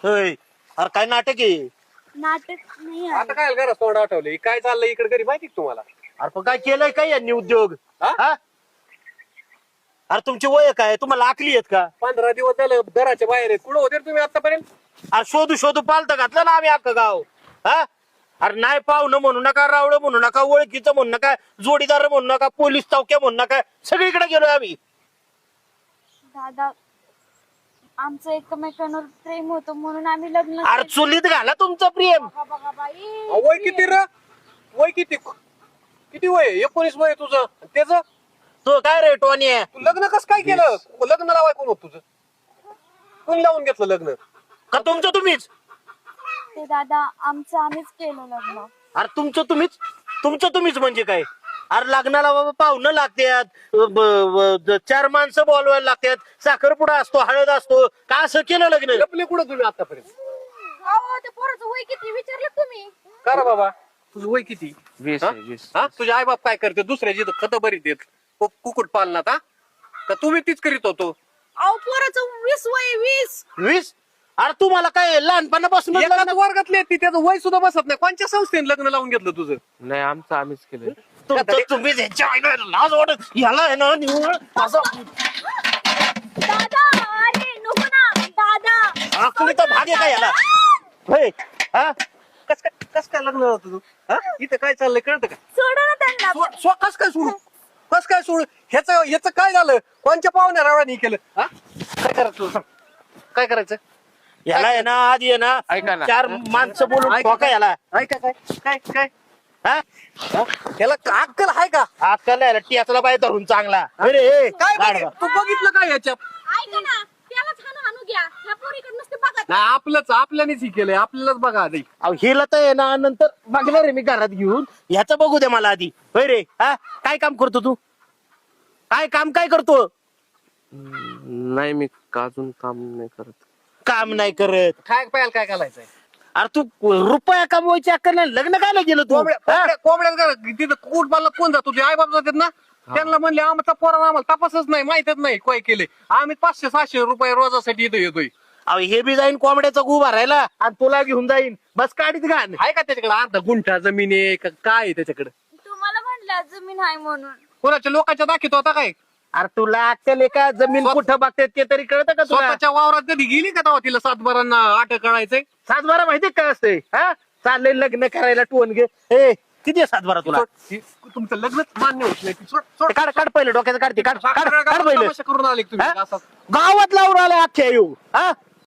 होय. अरे काय नाटक आहे? नाटक नाही आता आहे. काय घरात तोंड आठवले काय चाललंय इकडे घरी माहिती का तुम्हाला? अरे पण काय केलंय काय यांनी उद्योग? हा? हा? अरे तुमची वय काय? तुम्हाला आकली आहेत का? 15 दिवस झालं घराच्या बाहेर आहेत. कुठं होते रे तुम्ही आतापर्यंत? अरे शोधू शोधू पालत घातलं ना आम्ही अख्खं गाव. हा? अरे नाही पाहुणं म्हणू नका, रावळं म्हणू नका, ओळखीचं म्हणू नका, जोडीदार म्हणू नका, पोलीस चौक्या म्हणू नका, सगळीकडे गेलोय आम्ही. दादा आमचं एकमेकांवर प्रेम होतं म्हणून आम्ही लग्न अरे केलं. चुलीत घाला तुमचं प्रेम. बघा बघा बाई. वय किती रे? वय किती? किती वय? 19 वय तुझं त्याच. तो काय रे टोनी आहे? तू लग्न कसं काय केलं? लग्न लावाय कोण होत तुझं? कोण लावून घेतलं लग्न? का तुमचं तुम्हीच? ते दादा आमचं आम्हीच केलं लग्न. अरे तुमचं तुम्हीच म्हणजे काय? अरे लग्नाला बाबा पाहुणं लागतात, 4 माणसं बोलवायला लागतात, साखरपुडा असतो, हळद असतो. का असं केलं लग्न? लपले कुठं तुम्ही आतापर्यंत? अहो ते पोराचं वय किती विचारलं तुम्ही? का रे बाबा तुझं वय किती? 20 हा? आहे, 20. हा? तुझे आई बाप काय करते? दुसऱ्याची खत बरीत देत कुकुट पालनात. हा का तुम्ही तीच करीत होतो? अहो पोराचं 20 वय 20. 20? अरे तुम्हाला काय लहानपणापासून एकाच वर्गातले आहेत ती, त्याचं वय सुद्धा बसत नाही. कोणत्या संस्थेने लग्न लावून घेतलं तुझं? नाही आमचं आम्हीच केलं. तुम्हीच ह्याच्या आईला लाज वाटत याला आहे ना निव्वळ असं दादा अरे नको ना दादा. आखलीचा भाग आहे का याला? होय. हा? कस काय लग्न होतं तू? हा? इथं काय चाललंय कळतं का? सोडा ना त्यांना. कस काय सोडू? कस काय सोडू? ह्याच काय झालं? कोणच्या पाहुण्या रावळाने केलं? हा? काय करायचं तुला सांग? काय करायचं? याला आहे ना आधी आहे ना ऐका ना. 4 माणसं बोलून ठोका याला. ऐका काय काय काय हा? हा? याला अक्कल आहे का? अक्कल याला टियाचला बाय धरून चांगला. अरे हे, काय गाढवा. तू बघितलं काय याच्यात? ऐका ना त्यालाच हाणू घ्या. ह्या पोरीकडे नुसते बघा. नाही आपल्यानेच ही केलंय. आपल्यालाच बघा आधी. अहो हिला तर आहे ना नंतर बघणार आहे मी घरात घेऊन. ह्याचं बघू दे मला आधी. होय रे. हा? काय काम करतो तू? काय करतो? नाही मी अजून काम नाही करत. काम नाही करत. काय पाहायला काय घालायचंय? अरे तू रुपया कमवायची अक्कल नाही. लग्न काय गेलो तू? हा? कोंबड्यात तिथं कुकुट पालनात कोण जातो? तुझे आई बाप जातात ना. त्यांना म्हणले आमचा पोराला आम्हाला तपासच नाही, माहितच नाही काय केले. आम्ही 500-600 रुपये रोजासाठी इथं येतोय. अहो हे बी जाईन कोंबड्याचा गु भरायला आणि तुला घेऊन जाईन बस काढीत घाण. आहे का त्याच्याकडे अर्धा गुंठा जमीन आहे का काय आहे त्याच्याकडे? तुम्हाला म्हणलं जमीन आहे म्हणून. कोणाच्या लोकांच्या दाखवतो आता काय? अरे तुला अक्कल आहे का? जमीन कुठं बघते ते तरी कळतं का तुला? स्वतःच्या वावरात कधी गेली का तेव्हा तिला 7-12 अटक करायचंय? 7-12 माहिती काय असते? हा? चाललंय लग्न करायला टोन घे. ए किती आहे 7-12 तुला? तुमचं लग्नच मान्य होत नाही. सोड, सोड. ते काढ पहिलं डोक्याचं काढ ते काढ साखर काढ गावात पहिलं. तमाशा करून आले का तुम्ही हा? असं? गावात लावून आला अख्ख्या येऊ. हा?